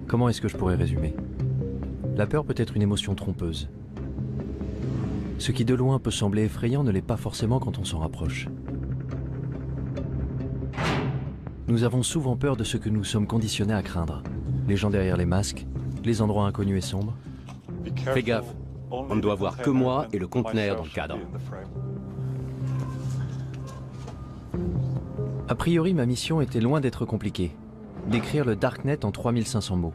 Comment est-ce que je pourrais résumer? La peur peut être une émotion trompeuse. Ce qui de loin peut sembler effrayant ne l'est pas forcément quand on s'en rapproche. Nous avons souvent peur de ce que nous sommes conditionnés à craindre. Les gens derrière les masques, les endroits inconnus et sombres. Fais gaffe, on ne doit voir que moi et le conteneur dans le cadre. A priori, ma mission était loin d'être compliquée. D'écrire le Darknet en 3500 mots.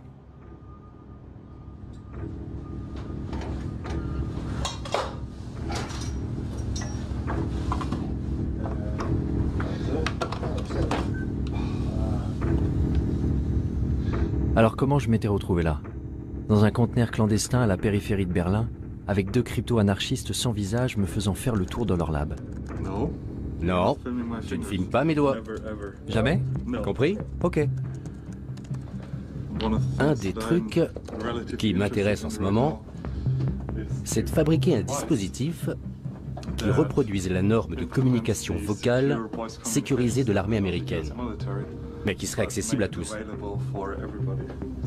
Alors comment je m'étais retrouvé là? Dans un conteneur clandestin à la périphérie de Berlin, avec 2 crypto-anarchistes sans visage me faisant faire le tour de leur lab. Non, je ne filme pas mes doigts. Jamais? Compris? Ok. Un des trucs qui m'intéresse en ce moment, c'est de fabriquer un dispositif qui reproduise la norme de communication vocale sécurisée de l'armée américaine, mais qui serait accessible à tous.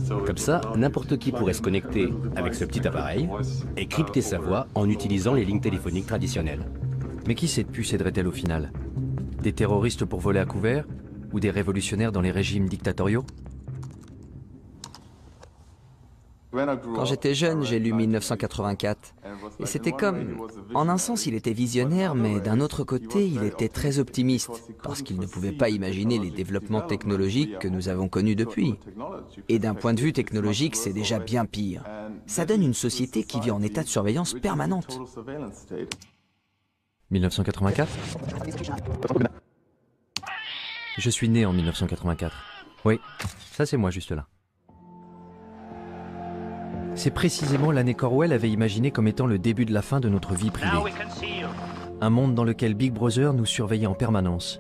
Comme ça, n'importe qui pourrait se connecter avec ce petit appareil et crypter sa voix en utilisant les lignes téléphoniques traditionnelles. Mais qui cette puce aiderait-elle au final? Des terroristes pour voler à couvert? Ou des révolutionnaires dans les régimes dictatoriaux? Quand j'étais jeune, j'ai lu 1984. Et c'était comme... En un sens, il était visionnaire, mais d'un autre côté, il était très optimiste, parce qu'il ne pouvait pas imaginer les développements technologiques que nous avons connus depuis. Et d'un point de vue technologique, c'est déjà bien pire. Ça donne une société qui vit en état de surveillance permanente. 1984? Je suis né en 1984. Oui, ça c'est moi juste là. C'est précisément l'année qu'Orwell avait imaginé comme étant le début de la fin de notre vie privée. Un monde dans lequel Big Brother nous surveillait en permanence.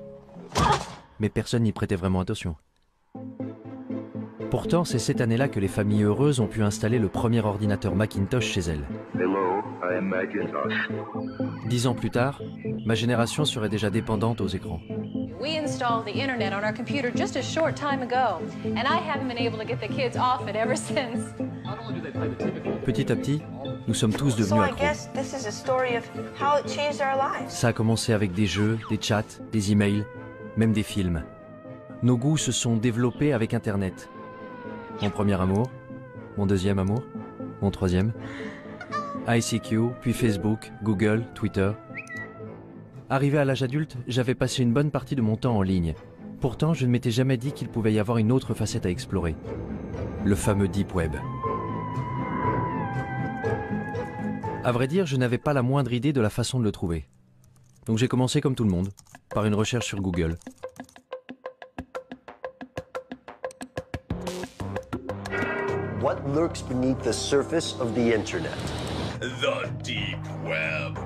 Mais personne n'y prêtait vraiment attention. Pourtant, c'est cette année-là que les familles heureuses ont pu installer le premier ordinateur Macintosh chez elles. Hello, I am Macintosh. 10 ans plus tard, ma génération serait déjà dépendante aux écrans. We installed the internet on our computer just a short time ago, and I haven't been able to get the kids off it ever since. Petit à petit, nous sommes tous devenus accros. Ça a commencé avec des jeux, des chats, des emails, même des films. Nos goûts se sont développés avec Internet. Mon premier amour, mon deuxième amour, mon troisième. ICQ, puis Facebook, Google, Twitter. Arrivé à l'âge adulte, j'avais passé une bonne partie de mon temps en ligne. Pourtant, je ne m'étais jamais dit qu'il pouvait y avoir une autre facette à explorer. Le fameux Deep Web. À vrai dire, je n'avais pas la moindre idée de la façon de le trouver. Donc j'ai commencé comme tout le monde, par une recherche sur Google. What lurks beneath the surface of the internet? The deep web.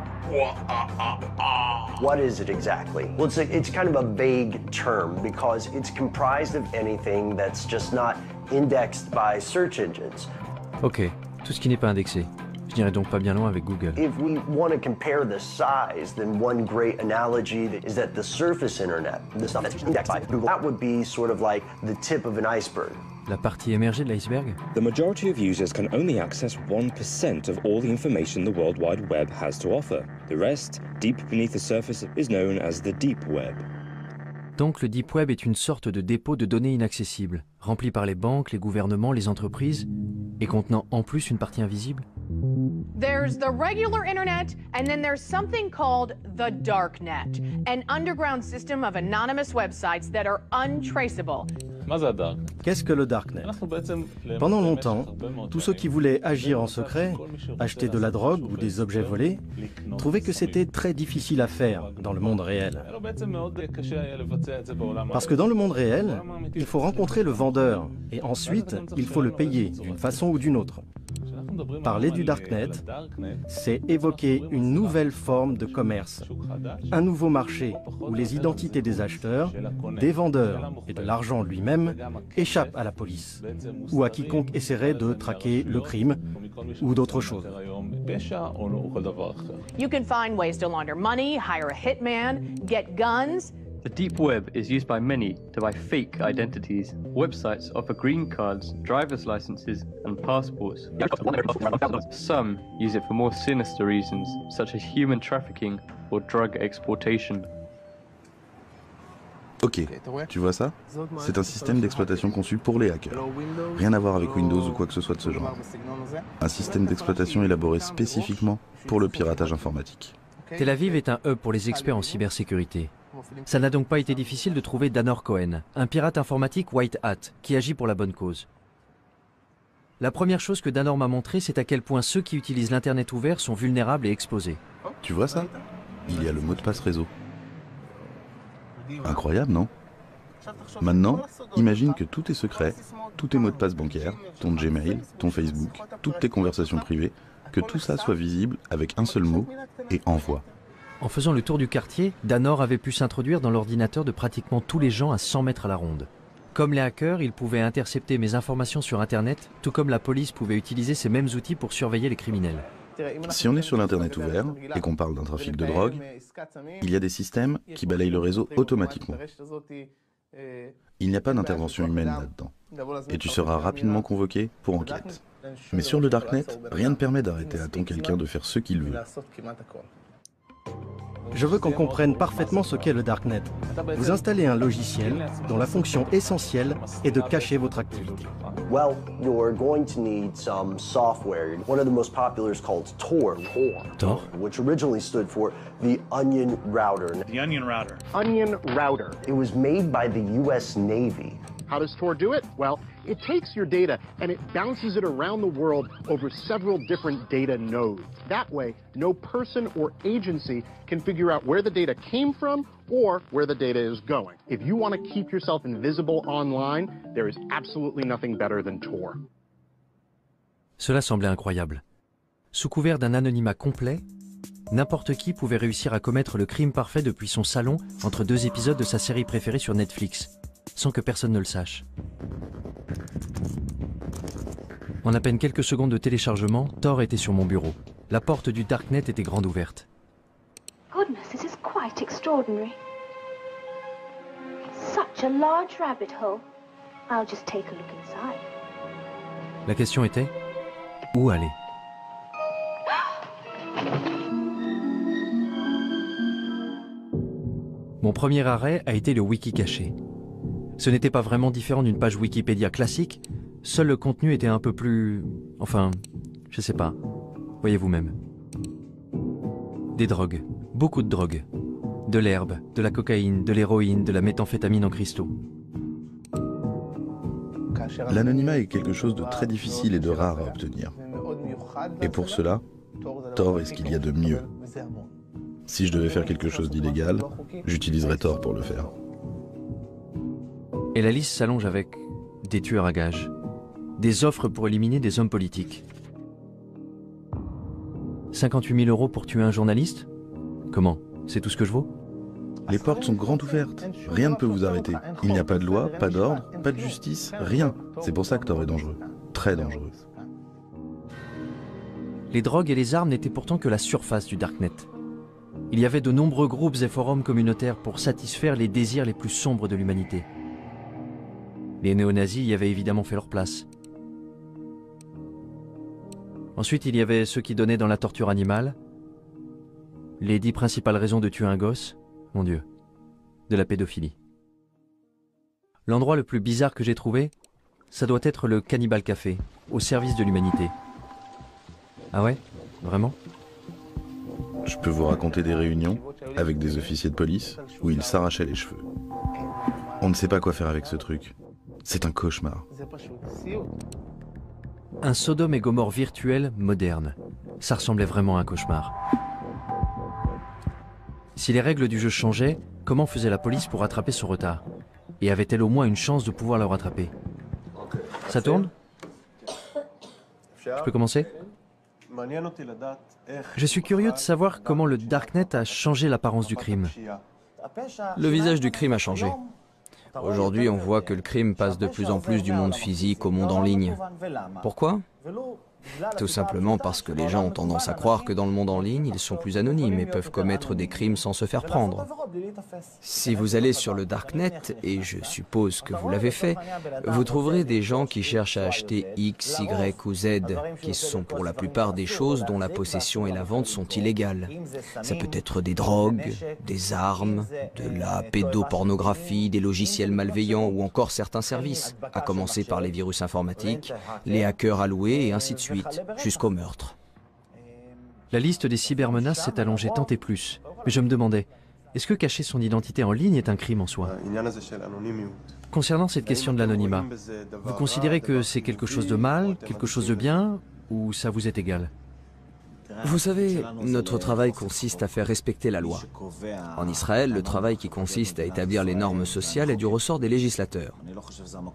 What is it exactly? Well, it's kind of a vague term because it's comprised of anything that's just not indexed by search engines. Ok, tout ce qui n'est pas indexé. Je n'irai donc pas bien loin avec Google. If we want to compare the size, then one great analogy is that the surface internet, the stuff that's indexed by Google, that would be sort of like the tip of an iceberg. La partie émergée de l'iceberg? The majority of users can only access 1% of all the information the World Wide Web has to offer. The rest, deep beneath the surface, is known as the deep web. Donc le Deep Web est une sorte de dépôt de données inaccessibles, rempli par les banques, les gouvernements, les entreprises, et contenant en plus une partie invisible? There's the regular internet, and then there's something called the darknet, an underground system of anonymous websites that are untraceable. Qu'est-ce que le Darknet? Pendant longtemps, tous ceux qui voulaient agir en secret, acheter de la drogue ou des objets volés, trouvaient que c'était très difficile à faire dans le monde réel. Parce que dans le monde réel, il faut rencontrer le vendeur et ensuite, il faut le payer d'une façon ou d'une autre. Parler du Darknet, c'est évoquer une nouvelle forme de commerce, un nouveau marché où les identités des acheteurs, des vendeurs et de l'argent lui-même échappent à la police ou à quiconque essaierait de traquer le crime ou d'autres choses. You can find ways to launder money, hire a hitman, get guns, The deep web is used by many to buy fake identities. Websites offer green cards, driver's licenses, and passports. Some use it for more sinister reasons, such as human trafficking or drug exportation. Ok, tu vois ça? C'est un système d'exploitation conçu pour les hackers. Rien à voir avec Windows ou quoi que ce soit de ce genre. Un système d'exploitation élaboré spécifiquement pour le piratage informatique. Tel Aviv est un hub pour les experts en cybersécurité. Ça n'a donc pas été difficile de trouver Danor Cohen, un pirate informatique white hat, qui agit pour la bonne cause. La première chose que Danor m'a montré, c'est à quel point ceux qui utilisent l'Internet ouvert sont vulnérables et exposés. Tu vois ça? Il y a le mot de passe réseau. Incroyable, non? Maintenant, imagine que tous tes secrets, tous tes mots de passe bancaires, ton Gmail, ton Facebook, toutes tes conversations privées, que tout ça soit visible avec un seul mot et envoie. En faisant le tour du quartier, Danor avait pu s'introduire dans l'ordinateur de pratiquement tous les gens à 100 mètres à la ronde. Comme les hackers, ils pouvaient intercepter mes informations sur Internet, tout comme la police pouvait utiliser ces mêmes outils pour surveiller les criminels. Si on est sur l'Internet ouvert et qu'on parle d'un trafic de drogue, il y a des systèmes qui balayent le réseau automatiquement. Il n'y a pas d'intervention humaine là-dedans. Et tu seras rapidement convoqué pour enquête. Mais sur le Darknet, rien ne permet d'arrêter à temps quelqu'un de faire ce qu'il veut. Je veux qu'on comprenne parfaitement ce qu'est le Darknet. Vous installez un logiciel dont la fonction essentielle est de cacher votre activité. Well, you're going to need some software. One of the most popular is called Tor. Tor? Which originally stood for the Onion Router. The Onion Router. Onion Router. It was made by the US Navy. How does Tor do it? Well, it takes your data and it bounces it around the world over several different data nodes. That way, no person or agency can figure out where the data came from or where the data is going. If you want to keep yourself invisible online, there is absolutely nothing better than Tor. Cela semblait incroyable. Sous couvert d'un anonymat complet, n'importe qui pouvait réussir à commettre le crime parfait depuis son salon entre deux épisodes de sa série préférée sur Netflix, sans que personne ne le sache. En à peine quelques secondes de téléchargement, Tor était sur mon bureau. La porte du Darknet était grande ouverte. Goodness, this is quite extraordinary. Such a large rabbit hole. I'll just take a look inside. La question était, où aller? Mon premier arrêt a été le wiki caché. Ce n'était pas vraiment différent d'une page Wikipédia classique, seul le contenu était un peu plus... enfin, je sais pas, voyez vous-même. Des drogues, beaucoup de drogues. De l'herbe, de la cocaïne, de l'héroïne, de la méthamphétamine en cristaux. L'anonymat est quelque chose de très difficile et de rare à obtenir. Et pour cela, Tor est ce qu'il y a de mieux. Si je devais faire quelque chose d'illégal, j'utiliserais Tor pour le faire. Et la liste s'allonge avec des tueurs à gages, des offres pour éliminer des hommes politiques. 58 000 € pour tuer un journaliste? Comment? C'est tout ce que je vaux? Les portes sont grandes ouvertes. Rien ne peut vous arrêter. Il n'y a pas de loi, pas d'ordre, pas de justice, rien. C'est pour ça que Tor est dangereux. Très dangereux. Les drogues et les armes n'étaient pourtant que la surface du Darknet. Il y avait de nombreux groupes et forums communautaires pour satisfaire les désirs les plus sombres de l'humanité. Les néo-nazis y avaient évidemment fait leur place. Ensuite, il y avait ceux qui donnaient dans la torture animale, les 10 principales raisons de tuer un gosse, mon Dieu, de la pédophilie. L'endroit le plus bizarre que j'ai trouvé, ça doit être le Cannibal Café, au service de l'humanité. Ah ouais? Vraiment? Je peux vous raconter des réunions avec des officiers de police où ils s'arrachaient les cheveux. On ne sait pas quoi faire avec ce truc. C'est un cauchemar. Un Sodome et Gomorrhe virtuel moderne. Ça ressemblait vraiment à un cauchemar. Si les règles du jeu changeaient, comment faisait la police pour rattraper son retard? Et avait-elle au moins une chance de pouvoir le rattraper? Ça tourne? Je peux commencer? Je suis curieux de savoir comment le Darknet a changé l'apparence du crime. Le visage du crime a changé. Aujourd'hui, on voit que le crime passe de plus en plus du monde physique au monde en ligne. Pourquoi? Tout simplement parce que les gens ont tendance à croire que dans le monde en ligne, ils sont plus anonymes et peuvent commettre des crimes sans se faire prendre. Si vous allez sur le Darknet, et je suppose que vous l'avez fait, vous trouverez des gens qui cherchent à acheter X, Y ou Z, qui sont pour la plupart des choses dont la possession et la vente sont illégales. Ça peut être des drogues, des armes, de la pédopornographie, des logiciels malveillants ou encore certains services, à commencer par les virus informatiques, les hackers alloués et ainsi de suite, jusqu'au meurtre. La liste des cybermenaces s'est allongée tant et plus. Mais je me demandais, est-ce que cacher son identité en ligne est un crime en soi? Concernant cette question de l'anonymat, vous considérez que c'est quelque chose de mal, quelque chose de bien, ou ça vous est égal? Vous savez, notre travail consiste à faire respecter la loi. En Israël, le travail qui consiste à établir les normes sociales est du ressort des législateurs.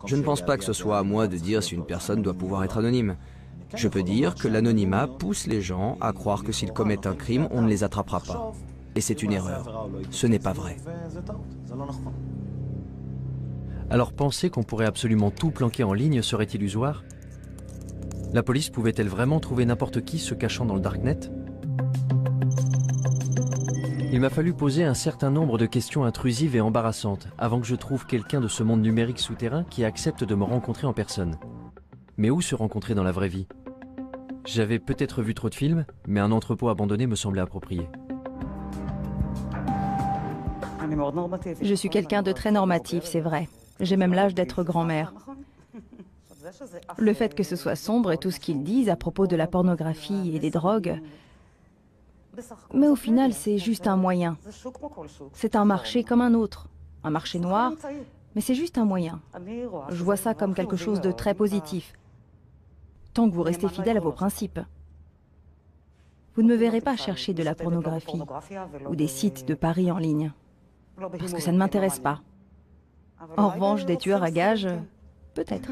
Je ne pense pas que ce soit à moi de dire si une personne doit pouvoir être anonyme. Je peux dire que l'anonymat pousse les gens à croire que s'ils commettent un crime, on ne les attrapera pas. Et c'est une erreur. Ce n'est pas vrai. Alors penser qu'on pourrait absolument tout planquer en ligne serait illusoire? La police pouvait-elle vraiment trouver n'importe qui se cachant dans le Darknet? Il m'a fallu poser un certain nombre de questions intrusives et embarrassantes avant que je trouve quelqu'un de ce monde numérique souterrain qui accepte de me rencontrer en personne. Mais où se rencontrer dans la vraie vie? J'avais peut-être vu trop de films, mais un entrepôt abandonné me semblait approprié. Je suis quelqu'un de très normatif, c'est vrai. J'ai même l'âge d'être grand-mère. Le fait que ce soit sombre et tout ce qu'ils disent à propos de la pornographie et des drogues, mais au final, c'est juste un moyen. C'est un marché comme un autre, un marché noir, mais c'est juste un moyen. Je vois ça comme quelque chose de très positif, tant que vous restez fidèle à vos principes. Vous ne me verrez pas chercher de la pornographie ou des sites de paris en ligne, parce que ça ne m'intéresse pas. En revanche, des tueurs à gages, peut-être.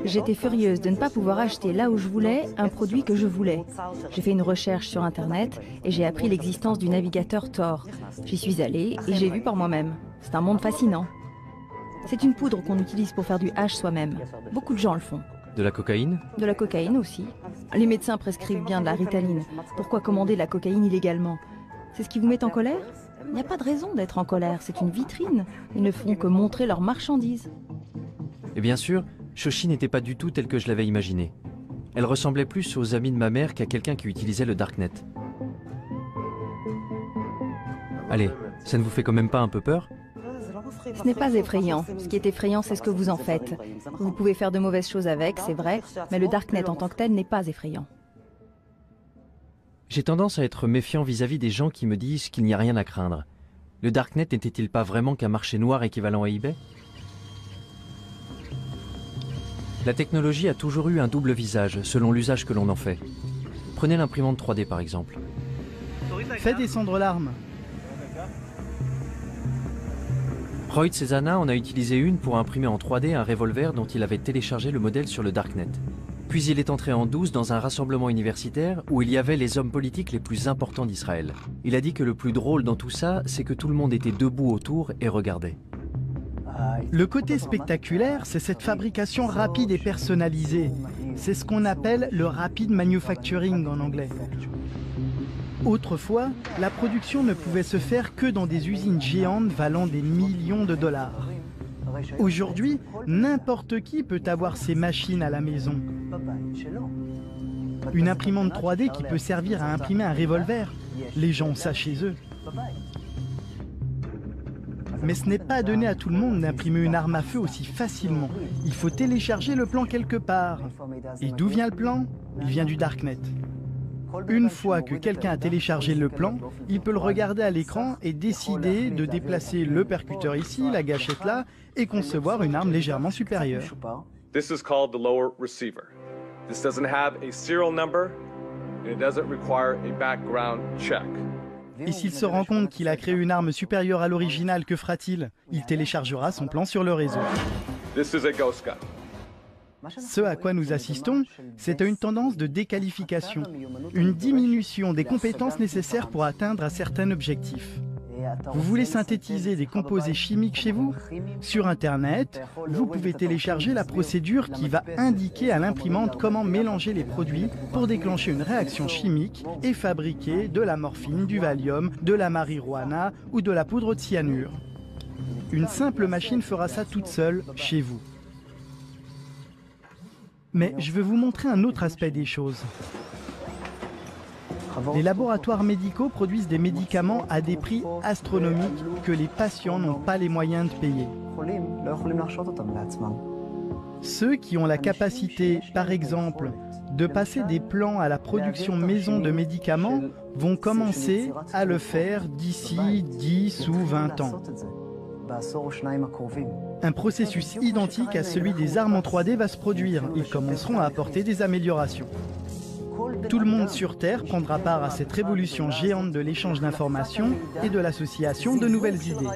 J'étais furieuse de ne pas pouvoir acheter là où je voulais un produit que je voulais. J'ai fait une recherche sur Internet et j'ai appris l'existence du navigateur Tor. J'y suis allée et j'ai vu par moi-même. C'est un monde fascinant. C'est une poudre qu'on utilise pour faire du hash soi-même. Beaucoup de gens le font. De la cocaïne? De la cocaïne aussi. Les médecins prescrivent bien de la Ritaline. Pourquoi commander de la cocaïne illégalement? C'est ce qui vous met en colère? Il n'y a pas de raison d'être en colère, c'est une vitrine. Ils ne font que montrer leurs marchandises. Et bien sûr, Shoshi n'était pas du tout telle que je l'avais imaginée. Elle ressemblait plus aux amis de ma mère qu'à quelqu'un qui utilisait le Darknet. Allez, ça ne vous fait quand même pas un peu peur? Ce n'est pas effrayant. Ce qui est effrayant, c'est ce que vous en faites. Vous pouvez faire de mauvaises choses avec, c'est vrai, mais le Darknet en tant que tel n'est pas effrayant. J'ai tendance à être méfiant vis-à-vis des gens qui me disent qu'il n'y a rien à craindre. Le Darknet n'était-il pas vraiment qu'un marché noir équivalent à eBay? La technologie a toujours eu un double visage, selon l'usage que l'on en fait. Prenez l'imprimante 3D par exemple. Fais descendre l'arme. Roy Cezana en a utilisé une pour imprimer en 3D un revolver dont il avait téléchargé le modèle sur le Darknet. Puis il est entré en douce dans un rassemblement universitaire où il y avait les hommes politiques les plus importants d'Israël. Il a dit que le plus drôle dans tout ça, c'est que tout le monde était debout autour et regardait. Le côté spectaculaire, c'est cette fabrication rapide et personnalisée. C'est ce qu'on appelle le rapid manufacturing en anglais. Autrefois, la production ne pouvait se faire que dans des usines géantes valant des millions de dollars. Aujourd'hui, n'importe qui peut avoir ces machines à la maison. Une imprimante 3D qui peut servir à imprimer un revolver. Les gens ont ça chez eux. Mais ce n'est pas donné à tout le monde d'imprimer une arme à feu aussi facilement. Il faut télécharger le plan quelque part. Et d'où vient le plan? Il vient du Darknet. Une fois que quelqu'un a téléchargé le plan, il peut le regarder à l'écran et décider de déplacer le percuteur ici, la gâchette là, et concevoir une arme légèrement supérieure. This is called the lower receiver. This doesn't have a serial number and it doesn't require a background check. Et s'il se rend compte qu'il a créé une arme supérieure à l'original, que fera-t-il? Il téléchargera son plan sur le réseau. This is a ghost gun. Ce à quoi nous assistons, c'est à une tendance de déqualification, une diminution des compétences nécessaires pour atteindre un certain objectif. Vous voulez synthétiser des composés chimiques chez vous? Sur Internet, vous pouvez télécharger la procédure qui va indiquer à l'imprimante comment mélanger les produits pour déclencher une réaction chimique et fabriquer de la morphine, du Valium, de la marijuana ou de la poudre de cyanure. Une simple machine fera ça toute seule chez vous. Mais je veux vous montrer un autre aspect des choses. Les laboratoires médicaux produisent des médicaments à des prix astronomiques que les patients n'ont pas les moyens de payer. Ceux qui ont la capacité, par exemple, de passer des plans à la production maison de médicaments vont commencer à le faire d'ici 10 ou 20 ans. Un processus identique à celui des armes en 3D va se produire. Ils commenceront à apporter des améliorations. Tout le monde sur Terre prendra part à cette révolution géante de l'échange d'informations et de l'association de nouvelles idées.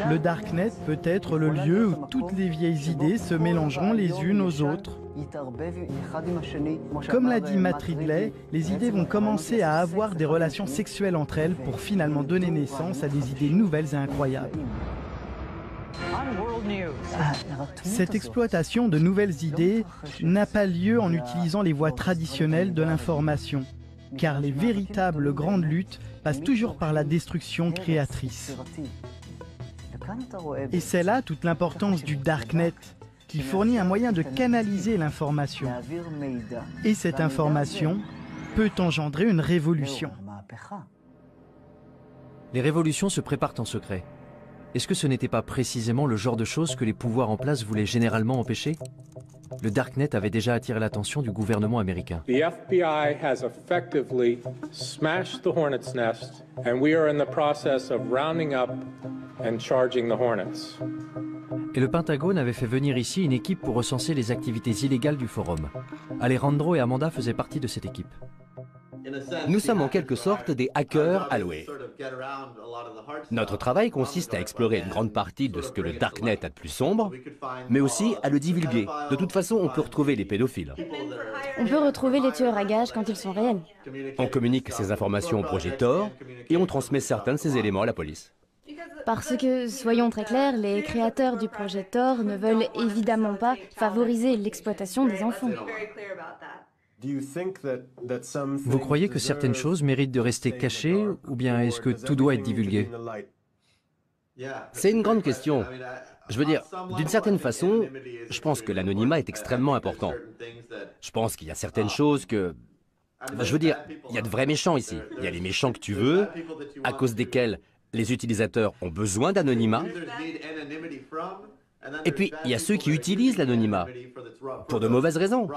Le Darknet peut être le lieu où toutes les vieilles idées se mélangeront les unes aux autres. Comme l'a dit Matt Ridley, les idées vont commencer à avoir des relations sexuelles entre elles pour finalement donner naissance à des idées nouvelles et incroyables. Cette exploitation de nouvelles idées n'a pas lieu en utilisant les voies traditionnelles de l'information, car les véritables grandes luttes passent toujours par la destruction créatrice. Et c'est là toute l'importance du Darknet, qui fournit un moyen de canaliser l'information. Et cette information peut engendrer une révolution. Les révolutions se préparent en secret. Est-ce que ce n'était pas précisément le genre de choses que les pouvoirs en place voulaient généralement empêcher? Le Darknet avait déjà attiré l'attention du gouvernement américain. The FBI has effectively smashed the Hornet's nest, and we are in the process of rounding up and charging the Hornets. Et le Pentagone avait fait venir ici une équipe pour recenser les activités illégales du forum. Alejandro et Amanda faisaient partie de cette équipe. Nous sommes en quelque sorte des hackers alloués. Notre travail consiste à explorer une grande partie de ce que le Darknet a de plus sombre, mais aussi à le divulguer. De toute façon, on peut retrouver les pédophiles. On peut retrouver les tueurs à gages quand ils sont réels. On communique ces informations au projet Tor et on transmet certains de ces éléments à la police. Parce que, soyons très clairs, les créateurs du projet Tor ne veulent évidemment pas favoriser l'exploitation des enfants. Vous croyez que certaines choses méritent de rester cachées, ou bien est-ce que tout doit être divulgué? C'est une grande question. Je veux dire, d'une certaine façon, je pense que l'anonymat est extrêmement important. Je pense qu'il y a certaines choses que... Je veux dire, il y a de vrais méchants ici. Il y a les méchants que tu veux, à cause desquels les utilisateurs ont besoin d'anonymat. Et puis, il y a ceux qui utilisent l'anonymat pour de mauvaises raisons.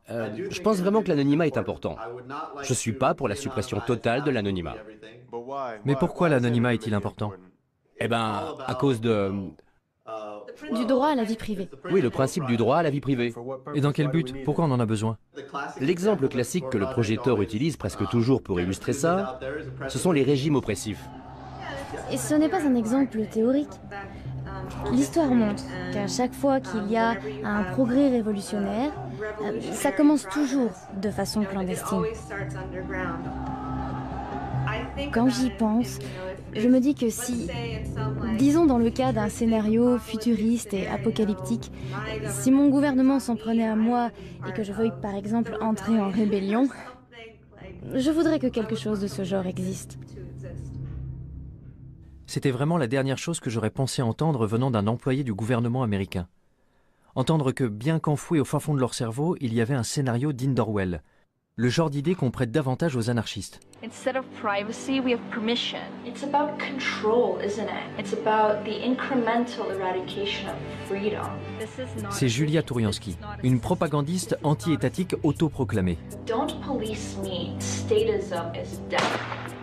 Je pense vraiment que l'anonymat est important. Je ne suis pas pour la suppression totale de l'anonymat. Mais pourquoi l'anonymat est-il important? Eh bien, à cause de... Du droit à la vie privée. Oui, le principe du droit à la vie privée. Et dans quel but? Pourquoi on en a besoin? L'exemple classique que le projet Tor utilise presque toujours pour illustrer ça, ce sont les régimes oppressifs. Et ce n'est pas un exemple théorique. L'histoire montre qu'à chaque fois qu'il y a un progrès révolutionnaire, ça commence toujours de façon clandestine. Quand j'y pense, je me dis que si, disons dans le cas d'un scénario futuriste et apocalyptique, si mon gouvernement s'en prenait à moi et que je veuille par exemple entrer en rébellion, je voudrais que quelque chose de ce genre existe. C'était vraiment la dernière chose que j'aurais pensé entendre venant d'un employé du gouvernement américain. Entendre que, bien qu'enfouis au fin fond de leur cerveau, il y avait un scénario digne d'Orwell. Le genre d'idée qu'on prête davantage aux anarchistes. Instead of privacy, we have permission. It's about control, isn't it? It's about the incremental eradication of freedom. C'est Julia Touriansky, une propagandiste anti-étatique autoproclamée. Don't police me. Statism is death.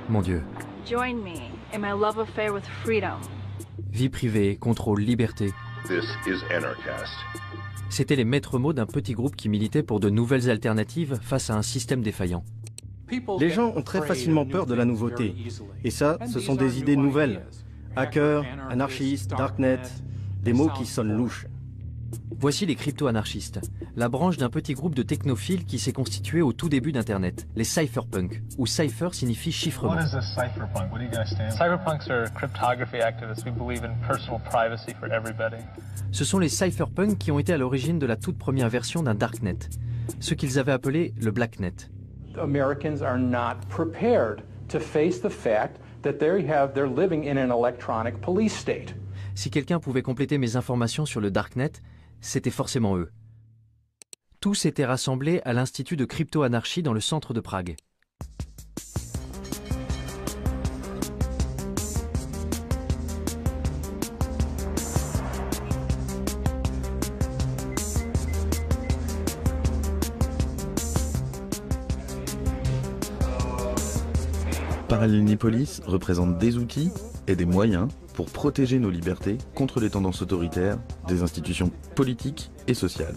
Mon Dieu. Join me in my love affair with freedom. Vie privée, contrôle, liberté. This is Anarchast. C'étaient les maîtres mots d'un petit groupe qui militait pour de nouvelles alternatives face à un système défaillant. Les gens ont très facilement peur de la nouveauté. Et ça, ce sont des idées nouvelles. Hacker, anarchiste, darknet, des mots qui sonnent louches. Voici les crypto-anarchistes, la branche d'un petit groupe de technophiles qui s'est constitué au tout début d'Internet, les cypherpunks, où cypher signifie chiffrement. What is a cypherpunk? What do you guys stand for? Cypherpunks are cryptography activists. We believe in personal privacy for everybody. Ce sont les cypherpunks qui ont été à l'origine de la toute première version d'un darknet, ce qu'ils avaient appelé le blacknet. Americans are not prepared to face the fact that they're living in an electronic police state. Si quelqu'un pouvait compléter mes informations sur le darknet, c'était forcément eux. Tous étaient rassemblés à l'Institut de crypto-anarchie dans le centre de Prague. Parallelnipolis représente des outils et des moyens pour protéger nos libertés contre les tendances autoritaires des institutions politiques et sociales.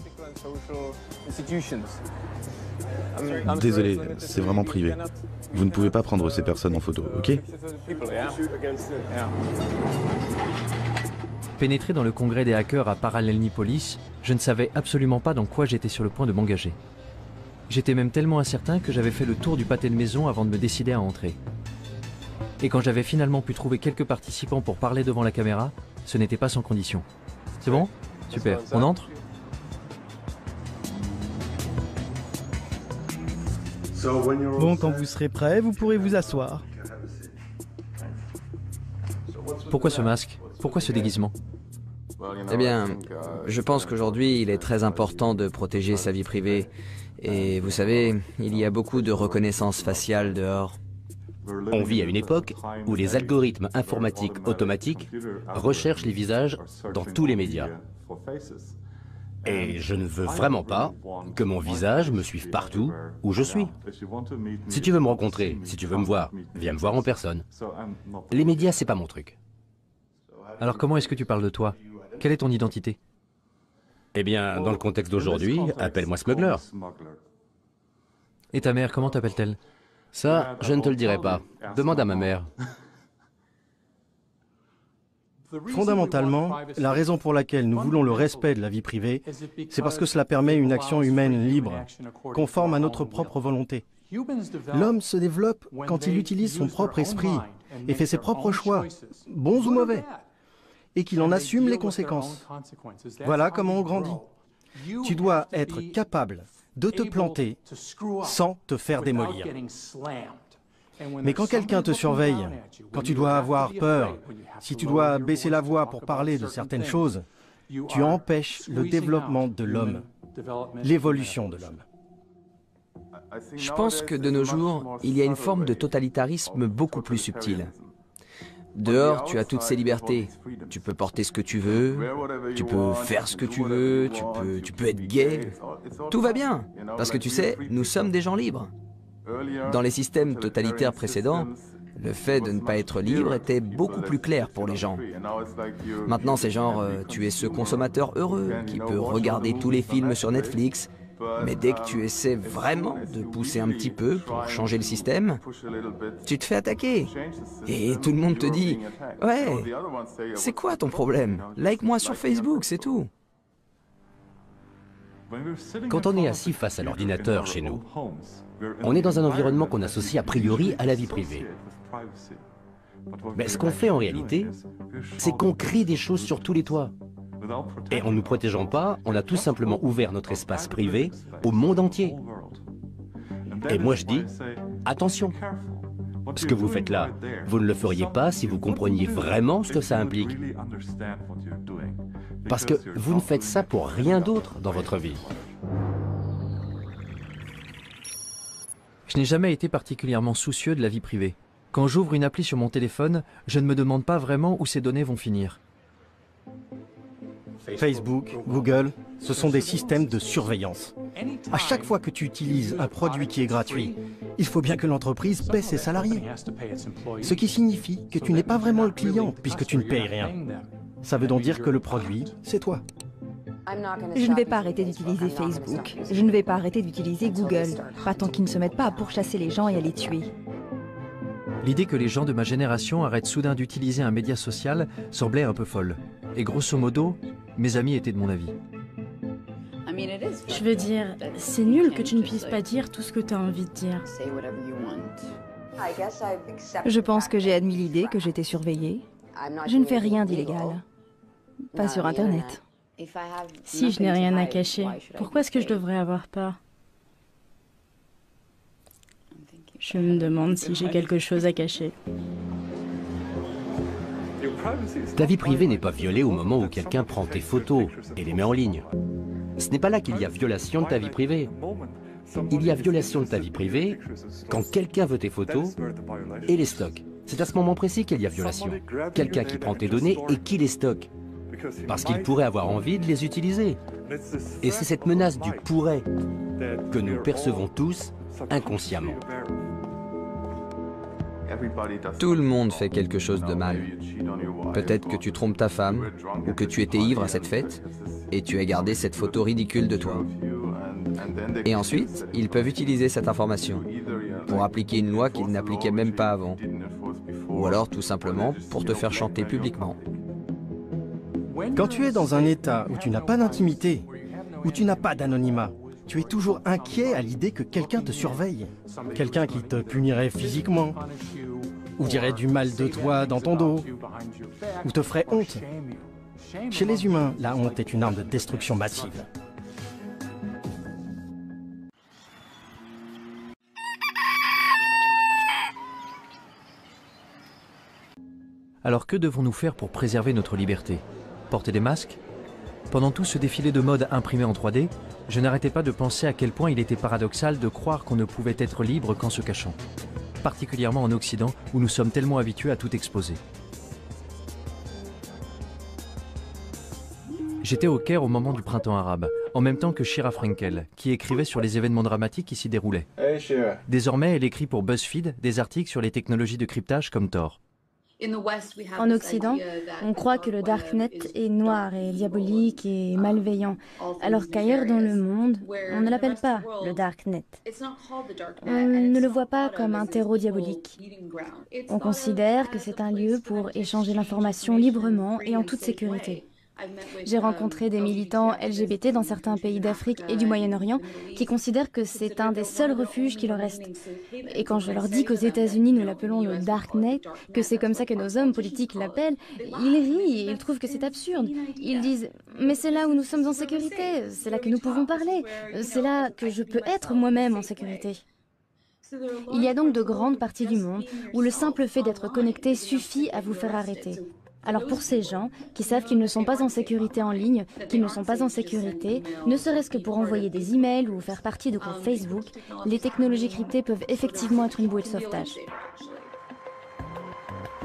Désolé, c'est vraiment privé. Vous ne pouvez pas prendre ces personnes en photo, ok? Pénétré dans le congrès des hackers à Parallelnipolis, je ne savais absolument pas dans quoi j'étais sur le point de m'engager. J'étais même tellement incertain que j'avais fait le tour du pâté de maison avant de me décider à entrer. Et quand j'avais finalement pu trouver quelques participants pour parler devant la caméra, ce n'était pas sans condition. C'est bon? Super. On entre? Bon, quand vous serez prêt, vous pourrez vous asseoir. Pourquoi ce masque? Pourquoi ce déguisement? Eh bien, je pense qu'aujourd'hui, il est très important de protéger sa vie privée. Et vous savez, il y a beaucoup de reconnaissance faciale dehors. On vit à une époque où les algorithmes informatiques automatiques recherchent les visages dans tous les médias. Et je ne veux vraiment pas que mon visage me suive partout où je suis. Si tu veux me rencontrer, si tu veux me voir, viens me voir en personne. Les médias, c'est pas mon truc. Alors comment est-ce que tu parles de toi? Quelle est ton identité? Eh bien, dans le contexte d'aujourd'hui, appelle-moi Smuggler. Et ta mère, comment t'appelle-t-elle? Ça, je ne te le dirai pas. Demande à ma mère. Fondamentalement, la raison pour laquelle nous voulons le respect de la vie privée, c'est parce que cela permet une action humaine libre, conforme à notre propre volonté. L'homme se développe quand il utilise son propre esprit et fait ses propres choix, bons ou mauvais, et qu'il en assume les conséquences. Voilà comment on grandit. Tu dois être capable de te planter sans te faire démolir. Mais quand quelqu'un te surveille, quand tu dois avoir peur, si tu dois baisser la voix pour parler de certaines choses, tu empêches le développement de l'homme, l'évolution de l'homme. Je pense que de nos jours, il y a une forme de totalitarisme beaucoup plus subtile. Dehors, tu as toutes ces libertés. Tu peux porter ce que tu veux, tu peux faire ce que tu veux, tu peux être gay. Tout va bien, parce que tu sais, nous sommes des gens libres. Dans les systèmes totalitaires précédents, le fait de ne pas être libre était beaucoup plus clair pour les gens. Maintenant, c'est genre, tu es ce consommateur heureux qui peut regarder tous les films sur Netflix, mais dès que tu essaies vraiment de pousser un petit peu pour changer le système, tu te fais attaquer. Et tout le monde te dit « Ouais, c'est quoi ton problème? Like-moi sur Facebook, c'est tout. » Quand on est assis face à l'ordinateur chez nous, on est dans un environnement qu'on associe a priori à la vie privée. Mais ce qu'on fait en réalité, c'est qu'on crie des choses sur tous les toits. Et en ne nous protégeant pas, on a tout simplement ouvert notre espace privé au monde entier. Et moi je dis, attention, ce que vous faites là, vous ne le feriez pas si vous compreniez vraiment ce que ça implique. Parce que vous ne faites ça pour rien d'autre dans votre vie. Je n'ai jamais été particulièrement soucieux de la vie privée. Quand j'ouvre une appli sur mon téléphone, je ne me demande pas vraiment où ces données vont finir. Facebook, Google, ce sont des systèmes de surveillance. À chaque fois que tu utilises un produit qui est gratuit, il faut bien que l'entreprise paie ses salariés. Ce qui signifie que tu n'es pas vraiment le client puisque tu ne payes rien. Ça veut donc dire que le produit, c'est toi. Je ne vais pas arrêter d'utiliser Facebook. Je ne vais pas arrêter d'utiliser Google. Pas tant qu'ils ne se mettent pas à pourchasser les gens et à les tuer. L'idée que les gens de ma génération arrêtent soudain d'utiliser un média social semblait un peu folle. Et grosso modo, mes amis étaient de mon avis. Je veux dire, c'est nul que tu ne puisses pas dire tout ce que tu as envie de dire. Je pense que j'ai admis l'idée que j'étais surveillée. Je ne fais rien d'illégal. Pas sur Internet. Si je n'ai rien à cacher, pourquoi est-ce que je devrais avoir peur? Je me demande si j'ai quelque chose à cacher. Ta vie privée n'est pas violée au moment où quelqu'un prend tes photos et les met en ligne. Ce n'est pas là qu'il y a violation de ta vie privée. Il y a violation de ta vie privée quand quelqu'un veut tes photos et les stocke. C'est à ce moment précis qu'il y a violation. Quelqu'un qui prend tes données et qui les stocke. Parce qu'il pourrait avoir envie de les utiliser. Et c'est cette menace du « pourrait » que nous percevons tous inconsciemment. Tout le monde fait quelque chose de mal. Peut-être que tu trompes ta femme, ou que tu étais ivre à cette fête, et tu as gardé cette photo ridicule de toi. Et ensuite, ils peuvent utiliser cette information pour appliquer une loi qu'ils n'appliquaient même pas avant. Ou alors tout simplement pour te faire chanter publiquement. Quand tu es dans un état où tu n'as pas d'intimité, où tu n'as pas d'anonymat, tu es toujours inquiet à l'idée que quelqu'un te surveille. Quelqu'un qui te punirait physiquement, ou dirait du mal de toi dans ton dos, ou te ferait honte. Chez les humains, la honte est une arme de destruction massive. Alors que devons-nous faire pour préserver notre liberté? Porter des masques? Pendant tout ce défilé de mode imprimé en 3D, je n'arrêtais pas de penser à quel point il était paradoxal de croire qu'on ne pouvait être libre qu'en se cachant. Particulièrement en Occident, où nous sommes tellement habitués à tout exposer. J'étais au Caire au moment du printemps arabe, en même temps que Shira Frankel, qui écrivait sur les événements dramatiques qui s'y déroulaient. Désormais, elle écrit pour BuzzFeed des articles sur les technologies de cryptage comme Tor. En Occident, on croit que le Darknet est noir et diabolique et malveillant, alors qu'ailleurs dans le monde, on ne l'appelle pas le Darknet. On ne le voit pas comme un terreau diabolique. On considère que c'est un lieu pour échanger l'information librement et en toute sécurité. J'ai rencontré des militants LGBT dans certains pays d'Afrique et du Moyen-Orient qui considèrent que c'est un des seuls refuges qui leur reste. Et quand je leur dis qu'aux États-Unis nous l'appelons le Darknet, que c'est comme ça que nos hommes politiques l'appellent, ils rient et ils trouvent que c'est absurde. Ils disent « Mais c'est là où nous sommes en sécurité, c'est là que nous pouvons parler, c'est là que je peux être moi-même en sécurité. » Il y a donc de grandes parties du monde où le simple fait d'être connecté suffit à vous faire arrêter. Alors pour ces gens qui savent qu'ils ne sont pas en sécurité en ligne, qu'ils ne sont pas en sécurité, ne serait-ce que pour envoyer des emails ou faire partie de comptes Facebook, les technologies cryptées peuvent effectivement être une bouée de sauvetage.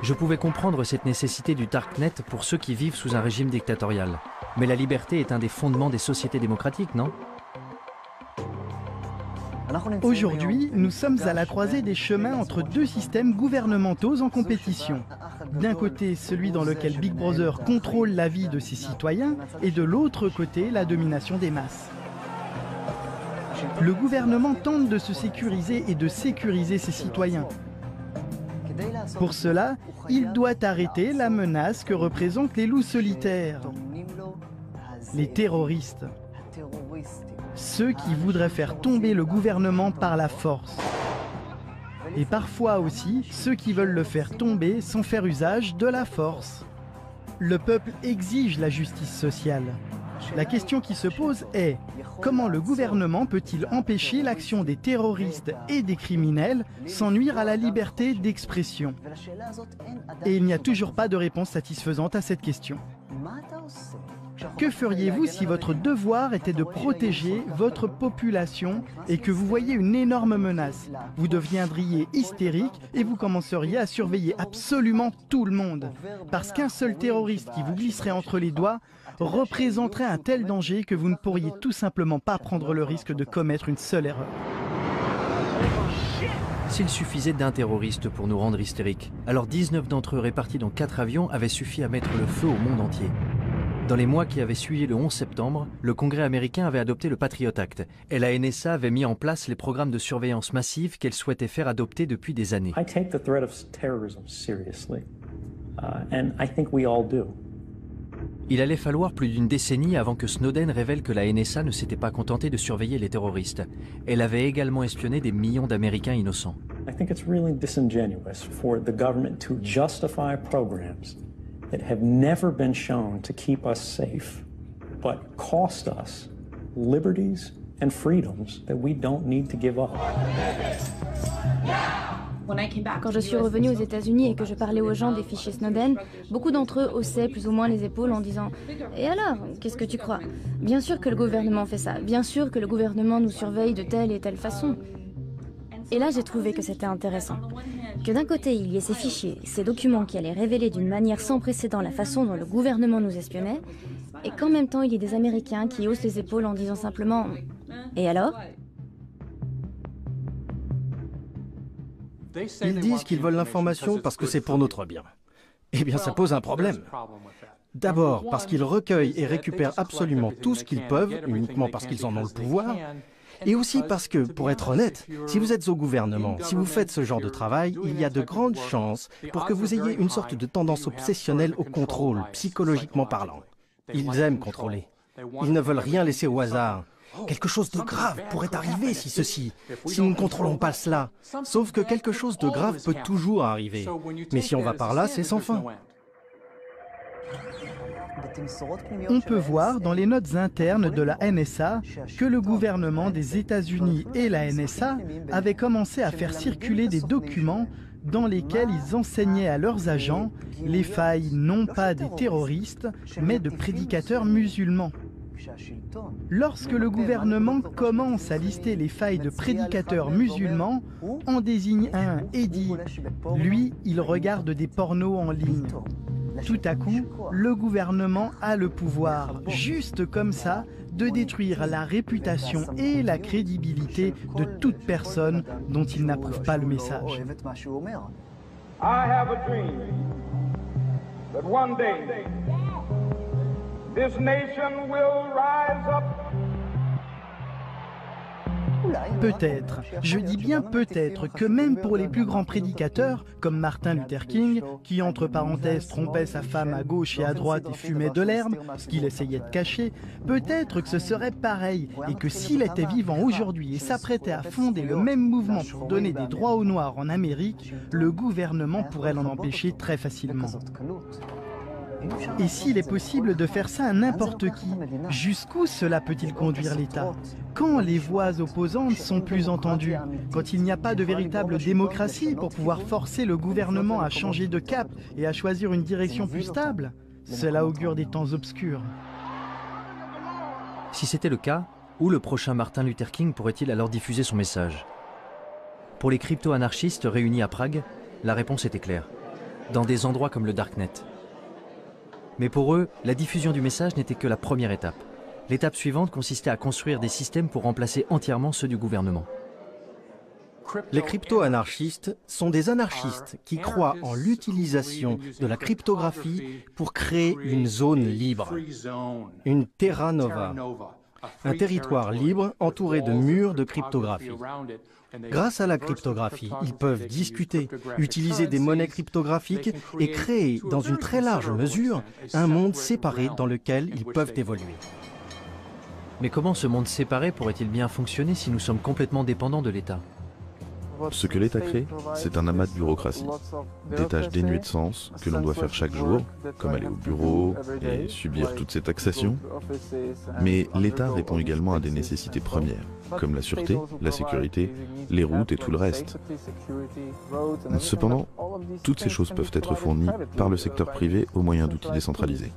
Je pouvais comprendre cette nécessité du Darknet pour ceux qui vivent sous un régime dictatorial. Mais la liberté est un des fondements des sociétés démocratiques, non? Aujourd'hui, nous sommes à la croisée des chemins entre deux systèmes gouvernementaux en compétition. D'un côté, celui dans lequel Big Brother contrôle la vie de ses citoyens, et de l'autre côté, la domination des masses. Le gouvernement tente de se sécuriser et de sécuriser ses citoyens. Pour cela, il doit arrêter la menace que représentent les loups solitaires, les terroristes. Ceux qui voudraient faire tomber le gouvernement par la force. Et parfois aussi, ceux qui veulent le faire tomber sans faire usage de la force. Le peuple exige la justice sociale. La question qui se pose est, comment le gouvernement peut-il empêcher l'action des terroristes et des criminels sans nuire à la liberté d'expression? Et il n'y a toujours pas de réponse satisfaisante à cette question. Que feriez-vous si votre devoir était de protéger votre population et que vous voyez une énorme menace? Vous deviendriez hystérique et vous commenceriez à surveiller absolument tout le monde. Parce qu'un seul terroriste qui vous glisserait entre les doigts représenterait un tel danger que vous ne pourriez tout simplement pas prendre le risque de commettre une seule erreur. S'il suffisait d'un terroriste pour nous rendre hystériques, alors 19 d'entre eux répartis dans 4 avions avaient suffi à mettre le feu au monde entier. Dans les mois qui avaient suivi le 11 septembre, le Congrès américain avait adopté le Patriot Act et la NSA avait mis en place les programmes de surveillance massive qu'elle souhaitait faire adopter depuis des années. I take the threat of terrorism seriously, and I think we all do. Il allait falloir plus d'une décennie avant que Snowden révèle que la NSA ne s'était pas contentée de surveiller les terroristes. Elle avait également espionné des millions d'Américains innocents. I think it's really disingenuous for the government to justify programs that have never been shown to keep us safe, but cost us liberties and freedoms that we don't need to give up. Quand je suis revenue aux États-Unis et que je parlais aux gens des fichiers Snowden, beaucoup d'entre eux haussaient plus ou moins les épaules en disant « Et alors, qu'est-ce que tu crois? Bien sûr que le gouvernement fait ça, bien sûr que le gouvernement nous surveille de telle et telle façon. » Et là, j'ai trouvé que c'était intéressant. Que d'un côté, il y ait ces fichiers, ces documents qui allaient révéler d'une manière sans précédent la façon dont le gouvernement nous espionnait, et qu'en même temps, il y ait des Américains qui haussent les épaules en disant simplement « Et alors ?» Ils disent qu'ils veulent l'information parce que c'est pour notre bien. Eh bien, ça pose un problème. D'abord, parce qu'ils recueillent et récupèrent absolument tout ce qu'ils peuvent, uniquement parce qu'ils en ont le pouvoir, et aussi parce que, pour être honnête, si vous êtes au gouvernement, si vous faites ce genre de travail, il y a de grandes chances pour que vous ayez une sorte de tendance obsessionnelle au contrôle, psychologiquement parlant. Ils aiment contrôler. Ils ne veulent rien laisser au hasard. Quelque chose de grave pourrait arriver si nous ne contrôlons pas cela. Sauf que quelque chose de grave peut toujours arriver. Mais si on va par là, c'est sans fin. On peut voir dans les notes internes de la NSA que le gouvernement des États-Unis et la NSA avaient commencé à faire circuler des documents dans lesquels ils enseignaient à leurs agents les failles non pas des terroristes, mais de prédicateurs musulmans. Lorsque le gouvernement commence à lister les failles de prédicateurs musulmans, on désigne un et dit « lui, il regarde des pornos en ligne ». Tout à coup, le gouvernement a le pouvoir, juste comme ça, de détruire la réputation et la crédibilité de toute personne dont il n'approuve pas le message. I have a dream that one day this nation will rise up. Peut-être, je dis bien peut-être, que même pour les plus grands prédicateurs, comme Martin Luther King, qui entre parenthèses trompait sa femme à gauche et à droite et fumait de l'herbe, ce qu'il essayait de cacher, peut-être que ce serait pareil, et que s'il était vivant aujourd'hui et s'apprêtait à fonder le même mouvement pour donner des droits aux Noirs en Amérique, le gouvernement pourrait l'en empêcher très facilement. Et s'il est possible de faire ça à n'importe qui, jusqu'où cela peut-il conduire l'État? Quand les voix opposantes sont plus entendues? Quand il n'y a pas de véritable démocratie pour pouvoir forcer le gouvernement à changer de cap et à choisir une direction plus stable? Cela augure des temps obscurs. Si c'était le cas, où le prochain Martin Luther King pourrait-il alors diffuser son message? Pour les crypto-anarchistes réunis à Prague, la réponse était claire. Dans des endroits comme le Darknet. Mais pour eux, la diffusion du message n'était que la première étape. L'étape suivante consistait à construire des systèmes pour remplacer entièrement ceux du gouvernement. Les crypto-anarchistes sont des anarchistes qui croient en l'utilisation de la cryptographie pour créer une zone libre, une terra nova, un territoire libre entouré de murs de cryptographie. Grâce à la cryptographie, ils peuvent discuter, utiliser des monnaies cryptographiques et créer, dans une très large mesure, un monde séparé dans lequel ils peuvent évoluer. Mais comment ce monde séparé pourrait-il bien fonctionner si nous sommes complètement dépendants de l'État? Ce que l'État crée, c'est un amas de bureaucratie, des tâches dénuées de sens que l'on doit faire chaque jour, comme aller au bureau et subir toutes ces taxations. Mais l'État répond également à des nécessités premières, comme la sûreté, la sécurité, les routes et tout le reste. Cependant, toutes ces choses peuvent être fournies par le secteur privé au moyen d'outils décentralisés.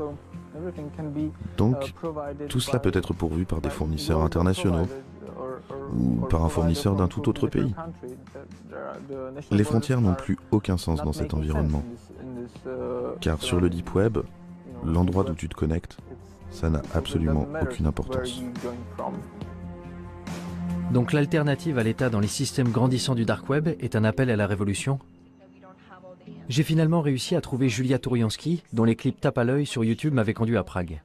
Donc, tout cela peut être pourvu par des fournisseurs internationaux, ou par un fournisseur d'un tout autre pays. Les frontières n'ont plus aucun sens dans cet environnement. Car sur le Deep Web, l'endroit d'où tu te connectes, ça n'a absolument aucune importance. Donc l'alternative à l'État dans les systèmes grandissants du Dark Web est un appel à la révolution? J'ai finalement réussi à trouver Julia Touriansky, dont les clips tape à l'œil sur YouTube m'avaient conduit à Prague.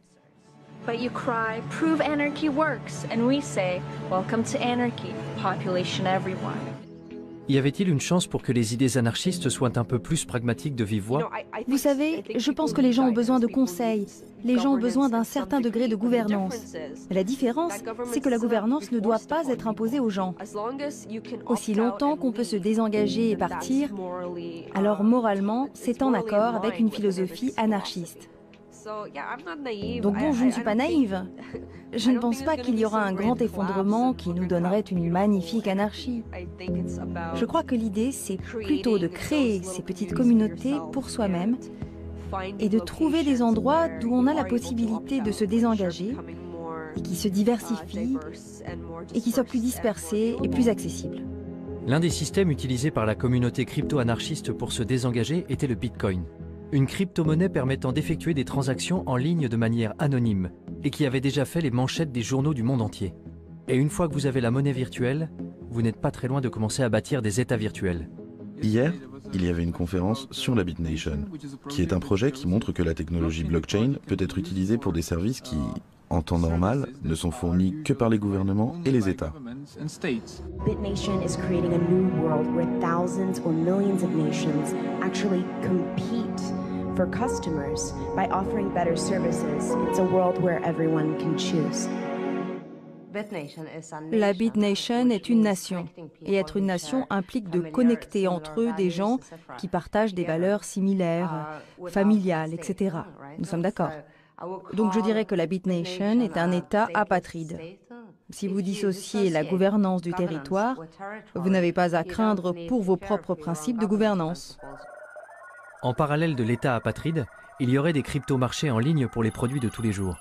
But you cry, prove anarchy works, and we say, welcome to anarchy, population everyone. Y avait-il une chance pour que les idées anarchistes soient un peu plus pragmatiques de vive voix? Vous savez, je pense que les gens ont besoin de conseils. Les gens ont besoin d'un certain degré de gouvernance. Mais la différence, c'est que la gouvernance ne doit pas être imposée aux gens. Aussi longtemps qu'on peut se désengager et partir, alors moralement, c'est en accord avec une philosophie anarchiste. Donc bon, je ne suis pas naïve. Je ne pense pas qu'il y aura un grand effondrement qui nous donnerait une magnifique anarchie. Je crois que l'idée, c'est plutôt de créer ces petites communautés pour soi-même et de trouver des endroits d'où on a la possibilité de se désengager et qui se diversifient et qui soient plus dispersés et plus accessibles. L'un des systèmes utilisés par la communauté crypto-anarchiste pour se désengager était le Bitcoin. Une crypto-monnaie permettant d'effectuer des transactions en ligne de manière anonyme et qui avait déjà fait les manchettes des journaux du monde entier. Et une fois que vous avez la monnaie virtuelle, vous n'êtes pas très loin de commencer à bâtir des États virtuels. Hier, il y avait une conférence sur la BitNation, qui est un projet qui montre que la technologie blockchain peut être utilisée pour des services qui, en temps normal, ne sont fournis que par les gouvernements et les États. BitNation is creating a new world where thousands or millions of nations actually compete for customers by offering better services. It's a world where everyone can choose. La BitNation est une nation, et être une nation implique de connecter entre eux des gens qui partagent des valeurs similaires, familiales, etc. Nous sommes d'accord. Donc je dirais que la BitNation est un État apatride. Si vous dissociez la gouvernance du territoire, vous n'avez pas à craindre pour vos propres principes de gouvernance. En parallèle de l'État apatride, il y aurait des crypto-marchés en ligne pour les produits de tous les jours.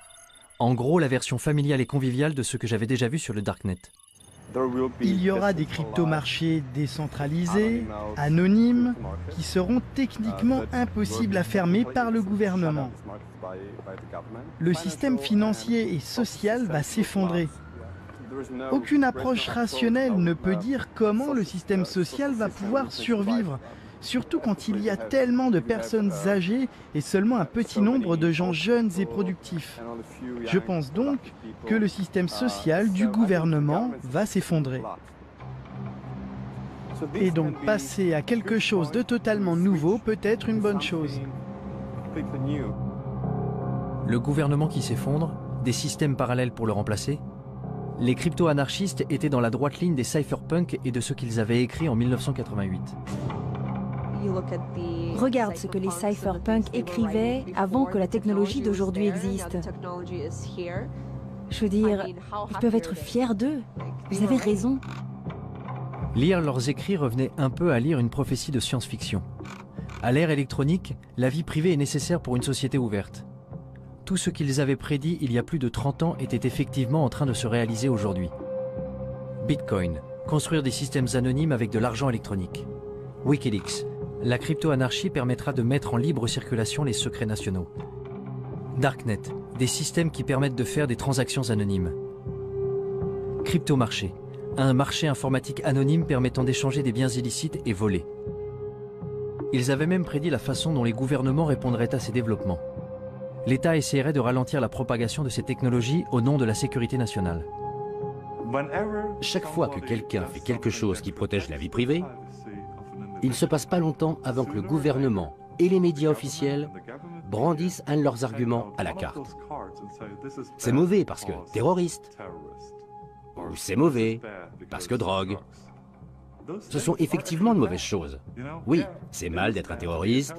En gros, la version familiale et conviviale de ce que j'avais déjà vu sur le Darknet. Il y aura des crypto-marchés décentralisés, anonymes, qui seront techniquement impossibles à fermer par le gouvernement. Le système financier et social va s'effondrer. Aucune approche rationnelle ne peut dire comment le système social va pouvoir survivre, surtout quand il y a tellement de personnes âgées et seulement un petit nombre de gens jeunes et productifs. Je pense donc que le système social du gouvernement va s'effondrer. Et donc passer à quelque chose de totalement nouveau peut être une bonne chose. Le gouvernement qui s'effondre, des systèmes parallèles pour le remplacer. Les crypto-anarchistes étaient dans la droite ligne des cypherpunks et de ce qu'ils avaient écrit en 1988. Regarde ce que les cypherpunks écrivaient avant que la technologie d'aujourd'hui existe. Je veux dire, ils peuvent être fiers d'eux. Vous avez raison. Lire leurs écrits revenait un peu à lire une prophétie de science-fiction. À l'ère électronique, la vie privée est nécessaire pour une société ouverte. Tout ce qu'ils avaient prédit il y a plus de 30 ans était effectivement en train de se réaliser aujourd'hui. Bitcoin, construire des systèmes anonymes avec de l'argent électronique. Wikileaks, la crypto-anarchie permettra de mettre en libre circulation les secrets nationaux. Darknet, des systèmes qui permettent de faire des transactions anonymes. Crypto-marché, un marché informatique anonyme permettant d'échanger des biens illicites et volés. Ils avaient même prédit la façon dont les gouvernements répondraient à ces développements. L'État essaierait de ralentir la propagation de ces technologies au nom de la sécurité nationale. Chaque fois que quelqu'un fait quelque chose qui protège la vie privée, il ne se passe pas longtemps avant que le gouvernement et les médias officiels brandissent un de leurs arguments à la carte. C'est mauvais parce que terroriste, ou c'est mauvais parce que drogue. Ce sont effectivement de mauvaises choses. Oui, c'est mal d'être un terroriste,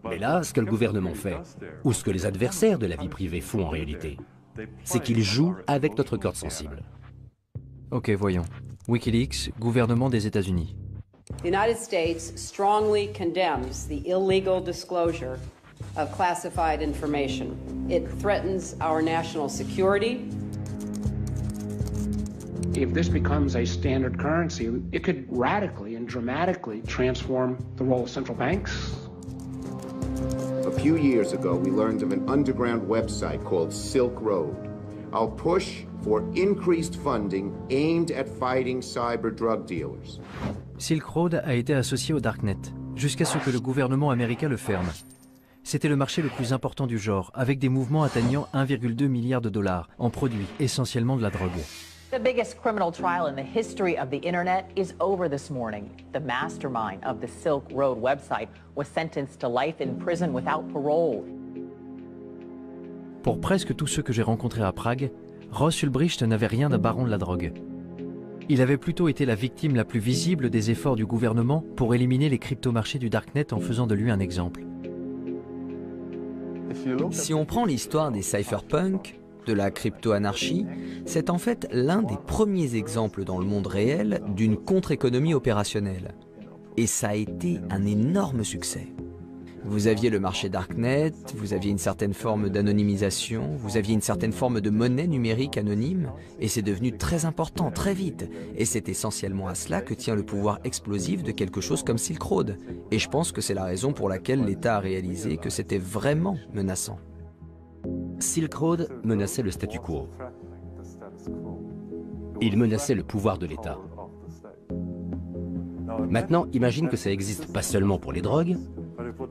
mais là, ce que le gouvernement fait, ou ce que les adversaires de la vie privée font en réalité, c'est qu'ils jouent avec notre corde sensible. Ok, voyons. Wikileaks, gouvernement des États-Unis. The United States strongly condemns the illegal disclosure of classified information. It threatens our national security. If this becomes a standard currency, it could radically and dramatically transform the role of central banks. A few years ago, we learned of an underground website called Silk Road. Our push for increased funding aimed at fighting cyber drug dealers. Silk Road a été associé au Darknet, jusqu'à ce que le gouvernement américain le ferme. C'était le marché le plus important du genre, avec des mouvements atteignant 1,2 milliard de dollars en produits, essentiellement de la drogue. The biggest criminal trial in the history of the internet is over this morning. The mastermind of the Silk Road website was sentenced to life in prison without parole. Pour presque tous ceux que j'ai rencontrés à Prague, Ross Ulbricht n'avait rien d'un baron de la drogue. Il avait plutôt été la victime la plus visible des efforts du gouvernement pour éliminer les cryptomarchés du Darknet en faisant de lui un exemple. Si on prend l'histoire des cypherpunks, de la crypto-anarchie, c'est en fait l'un des premiers exemples dans le monde réel d'une contre-économie opérationnelle. Et ça a été un énorme succès. Vous aviez le marché Darknet, vous aviez une certaine forme d'anonymisation, vous aviez une certaine forme de monnaie numérique anonyme, et c'est devenu très important, très vite. Et c'est essentiellement à cela que tient le pouvoir explosif de quelque chose comme Silk Road. Et je pense que c'est la raison pour laquelle l'État a réalisé que c'était vraiment menaçant. Silk Road menaçait le statu quo. Il menaçait le pouvoir de l'État. Maintenant, imagine que ça existe pas seulement pour les drogues,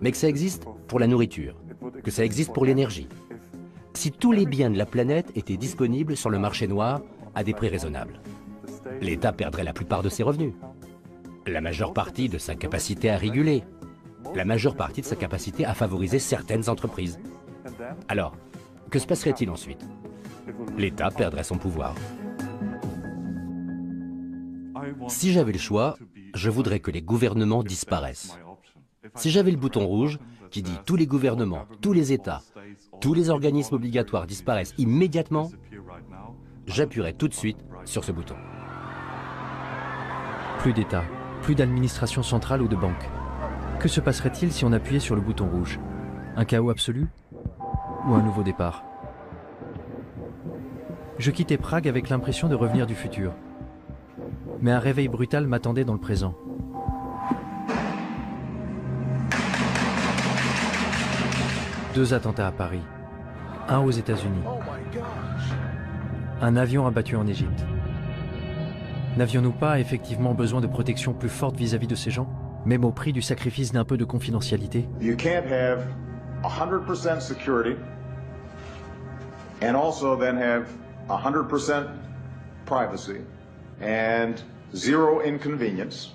mais que ça existe pour la nourriture, que ça existe pour l'énergie. Si tous les biens de la planète étaient disponibles sur le marché noir à des prix raisonnables, l'État perdrait la plupart de ses revenus, la majeure partie de sa capacité à réguler, la majeure partie de sa capacité à favoriser certaines entreprises. Alors, que se passerait-il ensuite? L'État perdrait son pouvoir. Si j'avais le choix, je voudrais que les gouvernements disparaissent. Si j'avais le bouton rouge qui dit tous les gouvernements, tous les États, tous les organismes obligatoires disparaissent immédiatement, j'appuierais tout de suite sur ce bouton. Plus d'État, plus d'administration centrale ou de banque. Que se passerait-il si on appuyait sur le bouton rouge? Un chaos absolu? Ou un nouveau départ? Je quittais Prague avec l'impression de revenir du futur. Mais un réveil brutal m'attendait dans le présent. Deux attentats à Paris, un aux États-Unis, un avion abattu en Égypte. N'avions-nous pas effectivement besoin de protection plus forte vis-à-vis de ces gens, même au prix du sacrifice d'un peu de confidentialité? You can't have 100% security and also then have 100% privacy and zero inconvenience.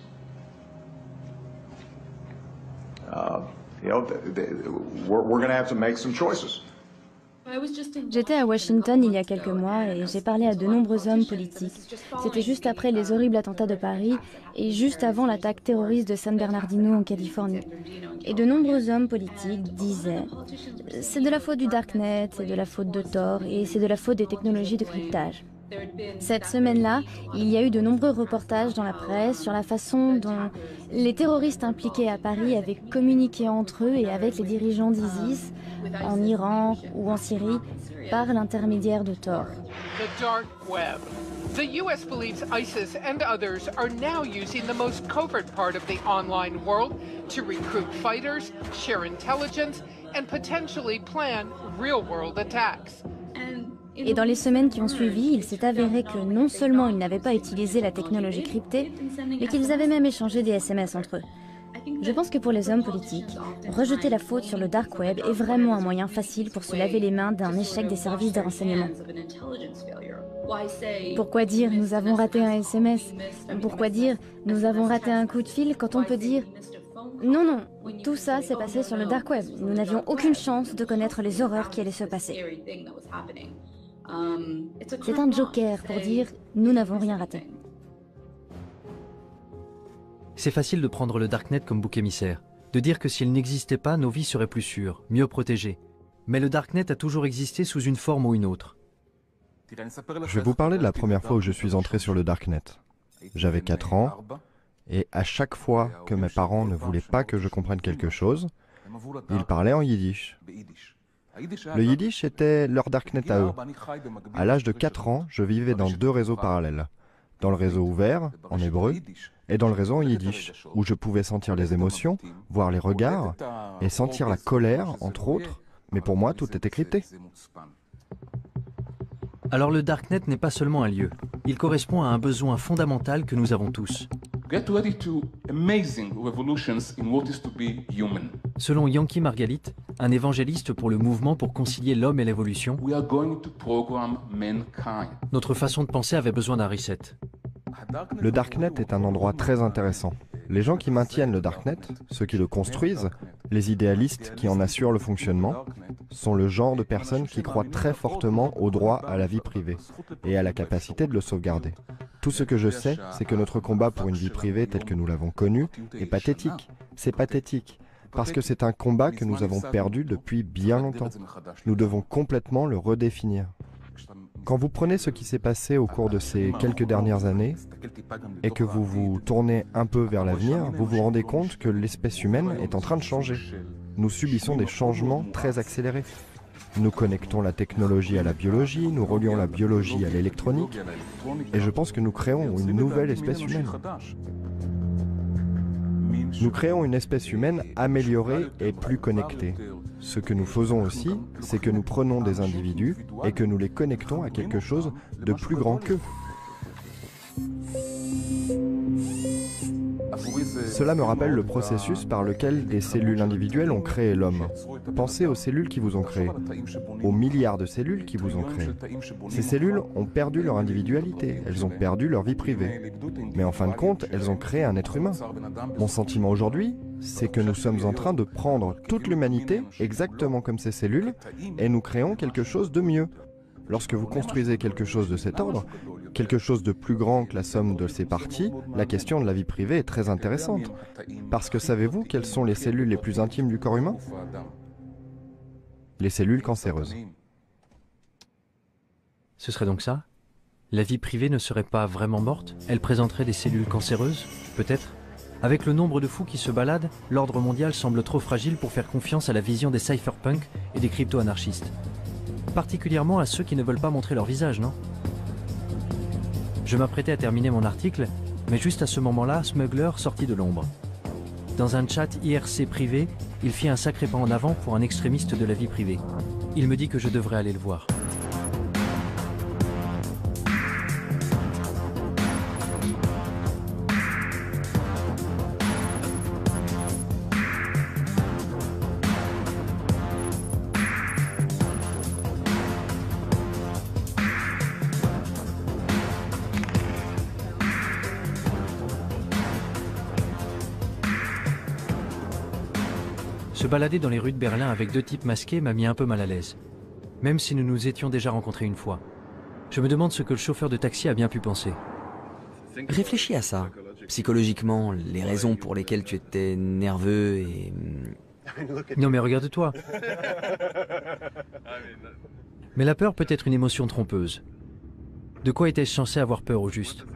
We're going to have to make some choices. J'étais à Washington il y a quelques mois et j'ai parlé à de nombreux hommes politiques. C'était juste après les horribles attentats de Paris et juste avant l'attaque terroriste de San Bernardino en Californie. Et de nombreux hommes politiques disaient « C'est de la faute du Darknet, c'est de la faute de Tor et c'est de la faute des technologies de cryptage ». Cette semaine-là, il y a eu de nombreux reportages dans la presse sur la façon dont les terroristes impliqués à Paris avaient communiqué entre eux et avec les dirigeants d'ISIS, en Iran ou en Syrie, par l'intermédiaire de Tor. The dark web. The US believes ISIS and others are now using the most covert part of the online world to recruit fighters, share intelligence, and potentially plan real-world attacks. Et dans les semaines qui ont suivi, il s'est avéré que non seulement ils n'avaient pas utilisé la technologie cryptée, mais qu'ils avaient même échangé des SMS entre eux. Je pense que pour les hommes politiques, rejeter la faute sur le dark web est vraiment un moyen facile pour se laver les mains d'un échec des services de renseignement. Pourquoi dire « nous avons raté un SMS » ? Pourquoi dire « nous avons raté un coup de fil » quand on peut dire « non, non, tout ça s'est passé sur le dark web, nous n'avions aucune chance de connaître les horreurs qui allaient se passer ». C'est un joker pour dire « nous n'avons rien raté ». C'est facile de prendre le Darknet comme bouc émissaire, de dire que s'il n'existait pas, nos vies seraient plus sûres, mieux protégées. Mais le Darknet a toujours existé sous une forme ou une autre. Je vais vous parler de la première fois où je suis entré sur le Darknet. J'avais 4 ans, et à chaque fois que mes parents ne voulaient pas que je comprenne quelque chose, ils parlaient en yiddish. Le yiddish était leur Darknet à eux. À l'âge de 4 ans, je vivais dans 2 réseaux parallèles. Dans le réseau ouvert, en hébreu, et dans le réseau en yiddish, où je pouvais sentir les émotions, voir les regards, et sentir la colère, entre autres, mais pour moi, tout était crypté. Alors le Darknet n'est pas seulement un lieu, il correspond à un besoin fondamental que nous avons tous. Get ready to amazing revolutions in what is to be human. Selon Yanky Margalit, un évangéliste pour le mouvement pour concilier l'homme et l'évolution, notre façon de penser avait besoin d'un reset. Le Darknet est un endroit très intéressant. Les gens qui maintiennent le Darknet, ceux qui le construisent, les idéalistes qui en assurent le fonctionnement, sont le genre de personnes qui croient très fortement au droit à la vie privée et à la capacité de le sauvegarder. Tout ce que je sais, c'est que notre combat pour une vie privée telle que nous l'avons connue est pathétique. C'est pathétique, parce que c'est un combat que nous avons perdu depuis bien longtemps. Nous devons complètement le redéfinir. Quand vous prenez ce qui s'est passé au cours de ces quelques dernières années et que vous vous tournez un peu vers l'avenir, vous vous rendez compte que l'espèce humaine est en train de changer. Nous subissons des changements très accélérés. Nous connectons la technologie à la biologie, nous relions la biologie à l'électronique, et je pense que nous créons une nouvelle espèce humaine. Nous créons une espèce humaine améliorée et plus connectée. Ce que nous faisons aussi, c'est que nous prenons des individus et que nous les connectons à quelque chose de plus grand qu'eux. Cela me rappelle le processus par lequel des cellules individuelles ont créé l'homme. Pensez aux cellules qui vous ont créé, aux milliards de cellules qui vous ont créé. Ces cellules ont perdu leur individualité, elles ont perdu leur vie privée. Mais en fin de compte, elles ont créé un être humain. Mon sentiment aujourd'hui, c'est que nous sommes en train de prendre toute l'humanité, exactement comme ces cellules, et nous créons quelque chose de mieux. Lorsque vous construisez quelque chose de cet ordre, quelque chose de plus grand que la somme de ses parties, la question de la vie privée est très intéressante. Parce que savez-vous quelles sont les cellules les plus intimes du corps humain? Les cellules cancéreuses. Ce serait donc ça? La vie privée ne serait pas vraiment morte? Elle présenterait des cellules cancéreuses? Peut-être? Avec le nombre de fous qui se baladent, l'ordre mondial semble trop fragile pour faire confiance à la vision des cypherpunks et des crypto-anarchistes. Particulièrement à ceux qui ne veulent pas montrer leur visage, non? Je m'apprêtais à terminer mon article, mais juste à ce moment-là, Smuggler sortit de l'ombre. Dans un chat IRC privé, il fit un sacré pas en avant pour un extrémiste de la vie privée. Il me dit que je devrais aller le voir. Se balader dans les rues de Berlin avec deux types masqués m'a mis un peu mal à l'aise, même si nous nous étions déjà rencontrés une fois. Je me demande ce que le chauffeur de taxi a bien pu penser. Réfléchis à ça. Psychologiquement, les raisons pour lesquelles tu étais nerveux et... Non mais regarde-toi. Mais la peur peut être une émotion trompeuse. De quoi était-je censé avoir peur au juste?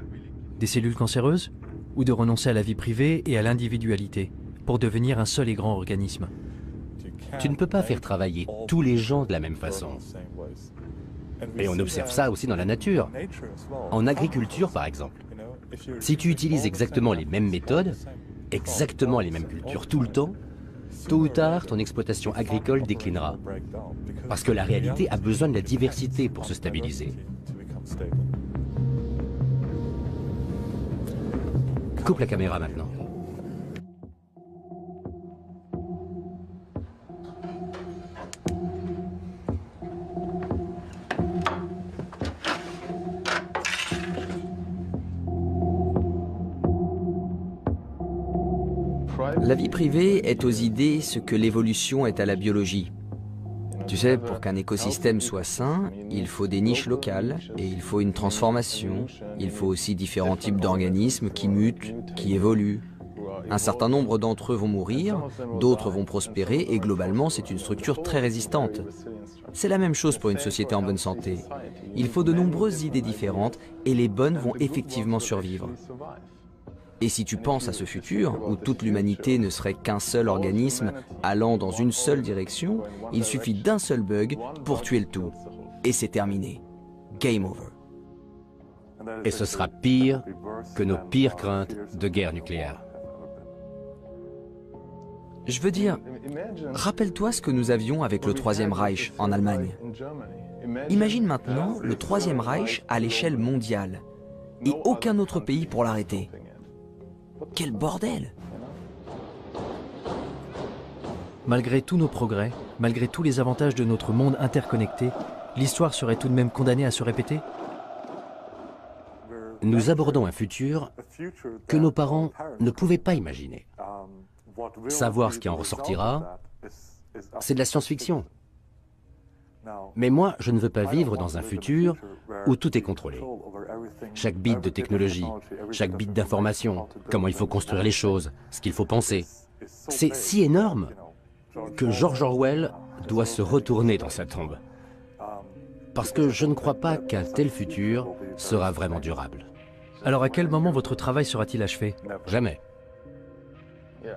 Des cellules cancéreuses? Ou de renoncer à la vie privée et à l'individualité pour devenir un seul et grand organisme? Tu ne peux pas faire travailler tous les gens de la même façon. Et on observe ça aussi dans la nature. En agriculture, par exemple. Si tu utilises exactement les mêmes méthodes, exactement les mêmes cultures tout le temps, tôt ou tard, ton exploitation agricole déclinera. Parce que la réalité a besoin de la diversité pour se stabiliser. Coupe la caméra maintenant. La vie privée est aux idées ce que l'évolution est à la biologie. Tu sais, pour qu'un écosystème soit sain, il faut des niches locales et il faut une transformation. Il faut aussi différents types d'organismes qui mutent, qui évoluent. Un certain nombre d'entre eux vont mourir, d'autres vont prospérer et globalement, c'est une structure très résistante. C'est la même chose pour une société en bonne santé. Il faut de nombreuses idées différentes et les bonnes vont effectivement survivre. Et si tu penses à ce futur, où toute l'humanité ne serait qu'un seul organisme allant dans une seule direction, il suffit d'un seul bug pour tuer le tout. Et c'est terminé. Game over. Et ce sera pire que nos pires craintes de guerre nucléaire. Je veux dire, rappelle-toi ce que nous avions avec le Troisième Reich en Allemagne. Imagine maintenant le Troisième Reich à l'échelle mondiale et aucun autre pays pour l'arrêter. Quel bordel! Malgré tous nos progrès, malgré tous les avantages de notre monde interconnecté, l'histoire serait tout de même condamnée à se répéter? Nous abordons un futur que nos parents ne pouvaient pas imaginer. Savoir ce qui en ressortira, c'est de la science-fiction. Mais moi, je ne veux pas vivre dans un futur où tout est contrôlé. Chaque bit de technologie, chaque bit d'information, comment il faut construire les choses, ce qu'il faut penser. C'est si énorme que George Orwell doit se retourner dans sa tombe. Parce que je ne crois pas qu'un tel futur sera vraiment durable. Alors à quel moment votre travail sera-t-il achevé? Jamais.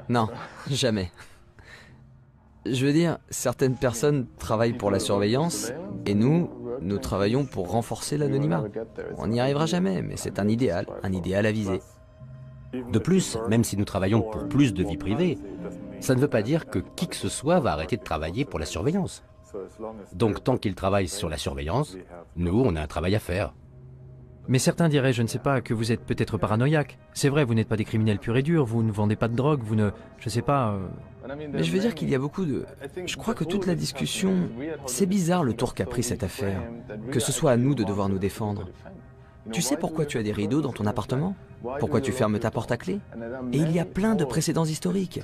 Non, jamais. Je veux dire, certaines personnes travaillent pour la surveillance, et nous travaillons pour renforcer l'anonymat. On n'y arrivera jamais, mais c'est un idéal à viser. De plus, même si nous travaillons pour plus de vie privée, ça ne veut pas dire que qui que ce soit va arrêter de travailler pour la surveillance. Donc tant qu'ils travaillent sur la surveillance, nous, on a un travail à faire. Mais certains diraient, je ne sais pas, que vous êtes peut-être paranoïaque. C'est vrai, vous n'êtes pas des criminels purs et durs, vous ne vendez pas de drogue, vous ne... je sais pas... Mais je veux dire qu'il y a beaucoup de... Je crois que toute la discussion... C'est bizarre le tour qu'a pris cette affaire. Que ce soit à nous de devoir nous défendre. Tu sais pourquoi tu as des rideaux dans ton appartement? Pourquoi tu fermes ta porte à clé? Et il y a plein de précédents historiques,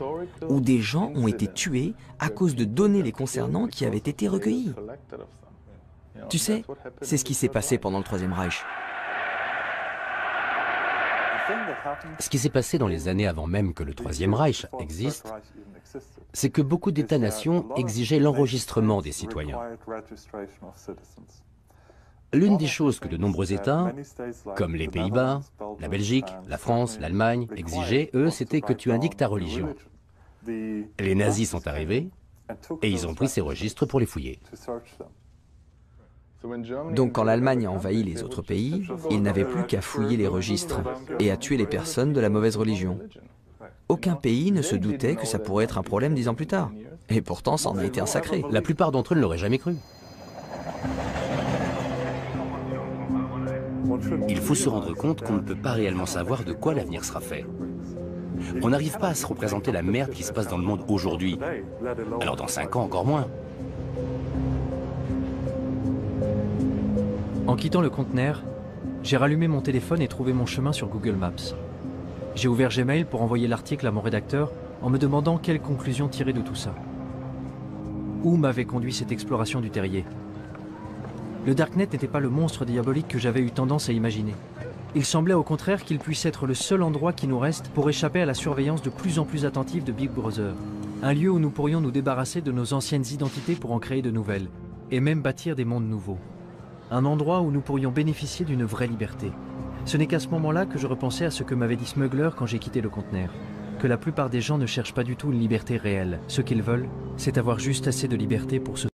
où des gens ont été tués à cause de données les concernant qui avaient été recueillies. Tu sais, c'est ce qui s'est passé pendant le Troisième Reich. Ce qui s'est passé dans les années avant même que le Troisième Reich existe, c'est que beaucoup d'États-nations exigeaient l'enregistrement des citoyens. L'une des choses que de nombreux États, comme les Pays-Bas, la Belgique, la France, l'Allemagne, exigeaient, eux, c'était que tu indiques ta religion. Les nazis sont arrivés et ils ont pris ces registres pour les fouiller. Donc quand l'Allemagne a envahi les autres pays, ils n'avaient plus qu'à fouiller les registres et à tuer les personnes de la mauvaise religion. Aucun pays ne se doutait que ça pourrait être un problème 10 ans plus tard. Et pourtant, ça en a été un sacré. La plupart d'entre eux ne l'auraient jamais cru. Il faut se rendre compte qu'on ne peut pas réellement savoir de quoi l'avenir sera fait. On n'arrive pas à se représenter la merde qui se passe dans le monde aujourd'hui. Alors dans 5 ans, encore moins. En quittant le conteneur, j'ai rallumé mon téléphone et trouvé mon chemin sur Google Maps. J'ai ouvert Gmail pour envoyer l'article à mon rédacteur en me demandant quelle conclusion tirer de tout ça. Où m'avait conduit cette exploration du terrier? Le Darknet n'était pas le monstre diabolique que j'avais eu tendance à imaginer. Il semblait au contraire qu'il puisse être le seul endroit qui nous reste pour échapper à la surveillance de plus en plus attentive de Big Brother. Un lieu où nous pourrions nous débarrasser de nos anciennes identités pour en créer de nouvelles, et même bâtir des mondes nouveaux. Un endroit où nous pourrions bénéficier d'une vraie liberté. Ce n'est qu'à ce moment-là que je repensais à ce que m'avait dit Smuggler quand j'ai quitté le conteneur. Que la plupart des gens ne cherchent pas du tout une liberté réelle. Ce qu'ils veulent, c'est avoir juste assez de liberté pour se